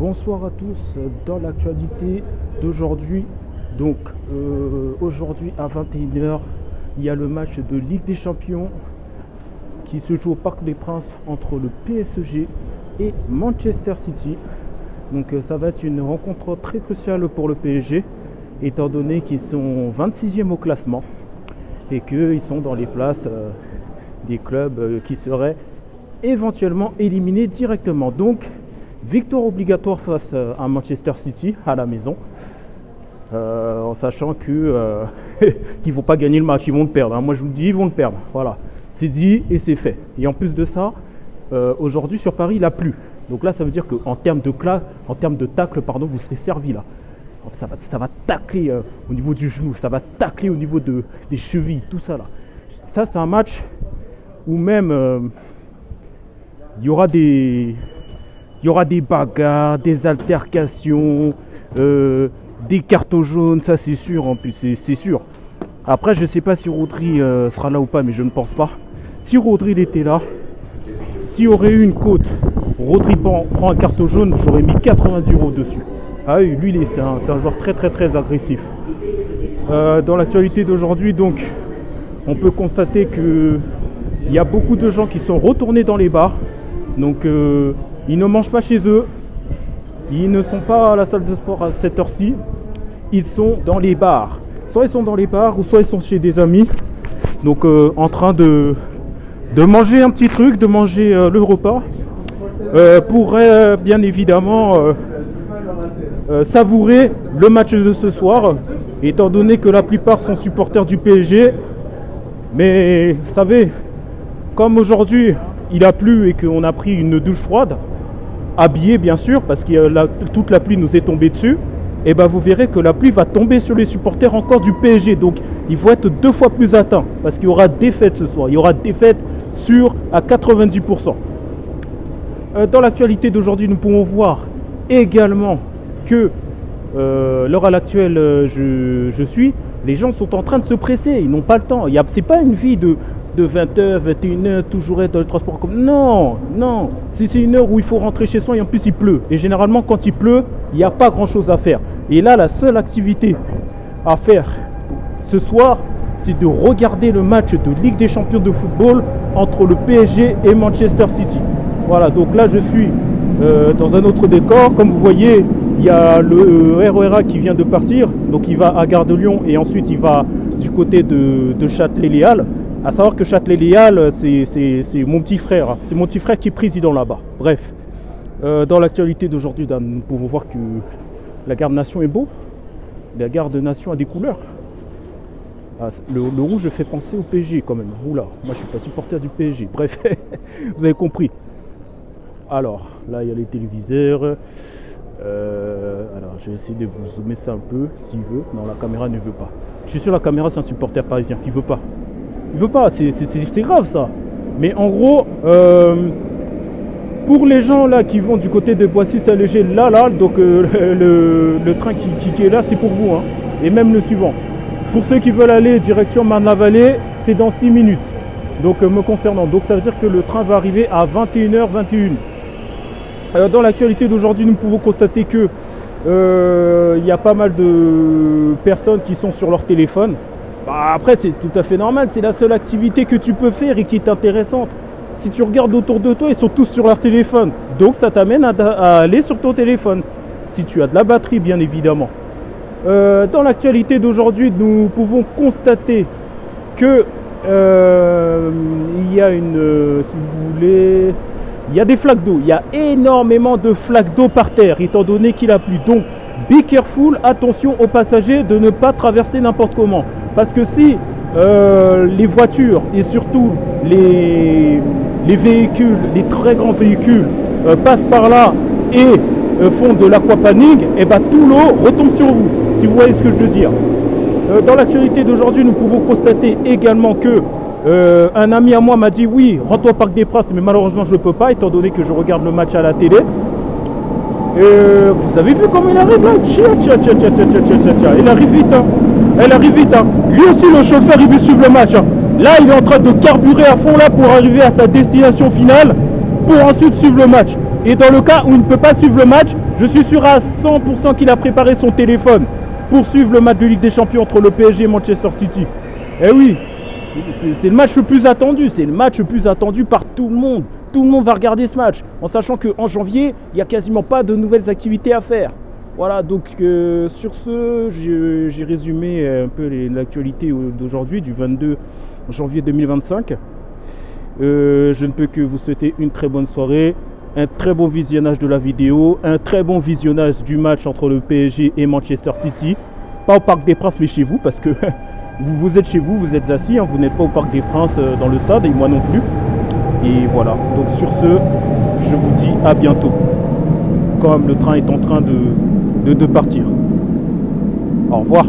Bonsoir à tous. Dans l'actualité d'aujourd'hui, donc aujourd'hui à 21h, il y a le match de Ligue des Champions qui se joue au Parc des Princes entre le PSG et Manchester City. Donc ça va être une rencontre très cruciale pour le PSG, étant donné qu'ils sont 26e au classement et qu'ils sont dans les places des clubs qui seraient éventuellement éliminés directement. Donc victoire obligatoire face à Manchester City à la maison, en sachant que qu'ils vont pas gagner le match, ils vont le perdre. Moi je vous le dis, ils vont le perdre. Voilà, c'est dit et c'est fait. Et en plus de ça, aujourd'hui sur Paris il a plu. Donc là ça veut dire qu'en termes de tacle, vous serez servi là. Ça va tacler au niveau du genou, ça va tacler au niveau des chevilles, tout ça là. Ça c'est un match où même il y aura des bagarres, des altercations, des cartons jaunes, ça c'est sûr en plus, c'est sûr. Après je sais pas si Rodri sera là ou pas, mais je ne pense pas. Si Rodri était là, s'il y aurait eu une côte, Rodri prend un carton jaune, j'aurais mis 90 € dessus. Ah oui, lui c'est un joueur très agressif. Dans l'actualité d'aujourd'hui, donc, on peut constater que il y a beaucoup de gens qui sont retournés dans les bars. Donc ils ne mangent pas chez eux, ils ne sont pas à la salle de sport à cette heure-ci, ils sont dans les bars. Soit ils sont dans les bars ou soit ils sont chez des amis. Donc en train de manger un petit truc, de manger le repas pour bien évidemment savourer le match de ce soir, étant donné que la plupart sont supporters du PSG. Mais vous savez, comme aujourd'hui il a plu et qu'on a pris une douche froide, habillé bien sûr, parce que toute la pluie nous est tombée dessus, et ben vous verrez que la pluie va tomber sur les supporters encore du PSG. Donc il faut être 2 fois plus atteint, parce qu'il y aura défaite ce soir. Il y aura défaite sûre à 90%. Dans l'actualité d'aujourd'hui, nous pouvons voir également que l'heure à laquelle je suis, les gens sont en train de se presser, ils n'ont pas le temps. C'est pas une vie de 20h, 21h, toujours être dans le transport en commun. Non, c'est une heure où il faut rentrer chez soi et en plus il pleut. Et généralement quand il pleut, il n'y a pas grand chose à faire. Et là, la seule activité à faire ce soir, c'est de regarder le match de Ligue des Champions de football entre le PSG et Manchester City. Voilà, donc là je suis dans un autre décor. Comme vous voyez, il y a le RERA qui vient de partir. Donc il va à Gare de Lyon et ensuite il va du côté de Châtelet-Les Halles. À savoir que Châtelet-Les Halles, c'est mon petit frère. C'est mon petit frère qui est président là-bas. Bref, dans l'actualité d'aujourd'hui, nous pouvons voir que la garde nation est beau. La garde nation a des couleurs. Le rouge fait penser au PSG quand même. Oula, moi je suis pas supporter du PSG. Bref, vous avez compris. Alors, là il y a les téléviseurs. Alors, je vais essayer de vous zoomer ça un peu s'il veut. Non, la caméra ne veut pas. Je suis sûr la caméra c'est un supporter parisien qui veut pas. Il veut pas, c'est grave ça. Mais en gros, pour les gens là qui vont du côté de Boissy-Saint-Léger, là, donc le train qui est là, c'est pour vous, hein. Et même le suivant. Pour ceux qui veulent aller direction Marne-la-Vallée, c'est dans 6 minutes. Donc me concernant. Donc ça veut dire que le train va arriver à 21h21. Dans l'actualité d'aujourd'hui, nous pouvons constater que il y a pas mal de personnes qui sont sur leur téléphone. Après c'est tout à fait normal, c'est la seule activité que tu peux faire et qui est intéressante. Si tu regardes autour de toi, ils sont tous sur leur téléphone. Donc ça t'amène à aller sur ton téléphone. Si tu as de la batterie bien évidemment. Dans l'actualité d'aujourd'hui, nous pouvons constater que il y a si vous voulez, il y a des flaques d'eau. Il y a énormément de flaques d'eau par terre, étant donné qu'il a plu. Donc be careful, attention aux passagers de ne pas traverser n'importe comment. Parce que si les voitures et surtout les véhicules, les très grands véhicules passent par là et font de l'aquaplaning, et ben tout l'eau retombe sur vous, si vous voyez ce que je veux dire. Dans l'actualité d'aujourd'hui, nous pouvons constater également que un ami à moi m'a dit oui, rentre au Parc des Princes, mais malheureusement je ne peux pas étant donné que je regarde le match à la télé. Vous avez vu comment il arrive là? Il arrive vite, hein. Elle arrive vite, hein. Lui aussi le chauffeur il veut suivre le match, hein. Là il est en train de carburer à fond là pour arriver à sa destination finale pour ensuite suivre le match. Et dans le cas où il ne peut pas suivre le match, je suis sûr à 100% qu'il a préparé son téléphone pour suivre le match de Ligue des Champions entre le PSG et Manchester City. Eh oui, c'est le match le plus attendu, c'est le match le plus attendu par tout le monde. Tout le monde va regarder ce match, en sachant qu'en janvier, il n'y a quasiment pas de nouvelles activités à faire. Voilà, donc sur ce, j'ai résumé un peu l'actualité d'aujourd'hui, du 22 janvier 2025. Je ne peux que vous souhaiter une très bonne soirée, un très bon visionnage de la vidéo, un très bon visionnage du match entre le PSG et Manchester City. Pas au Parc des Princes, mais chez vous, parce que vous êtes chez vous, vous êtes assis, hein, vous n'êtes pas au Parc des Princes dans le stade, et moi non plus. Et voilà, donc sur ce, je vous dis à bientôt, comme le train est en train de partir. Au revoir.